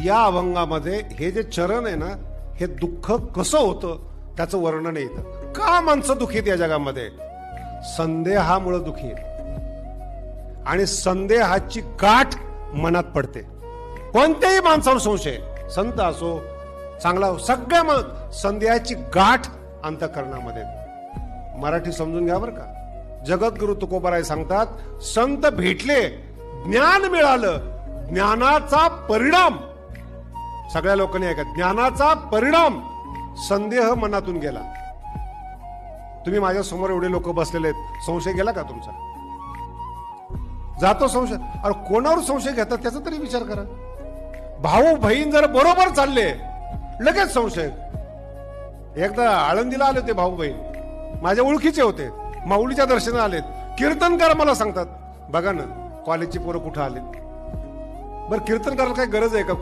या अभंगामध्ये हे जे चरण आहे ना, हे दुःख कसं होतं त्याचं वर्णन येतं. का माणसं दुःखी आहेत या जगामध्ये? संदेहामुळे दुःखी आहेत आणि संदेहाची गाठ मनात पडते. कोणत्याही माणसावर संशय, संत असो चांगला, सगळ्या संदेहाची गाठ अंतःकरणामध्ये. मराठी समजून घ्या बरं का. जगद्गुरु तुकोबाराय सांगतात, संत भेटले, ज्ञान मिळालं, ज्ञानाचा परिणाम, सगळ्या लोकांनी ऐका, ज्ञानाचा परिणाम संदेह मनातून गेला. तुम्ही माझ्या समोर एवढे लोक बसलेले आहेत, संशय गेला का तुमचा? जातो संशय. अरे कोणावर संशय घेतात त्याचा तरी विचार करा. भाऊ बहीण जर बरोबर चालले, लगेच संशय. एकदा आळंदीला आले होते भाऊ बहीण, माझ्या ओळखीचे होते, माऊलीच्या दर्शनाला आलेत. कीर्तनकार मला सांगतात, बघा ना कॉलेजची पोरं कुठं आलेत. बरं कीर्तन करायला काय गरज आहे का?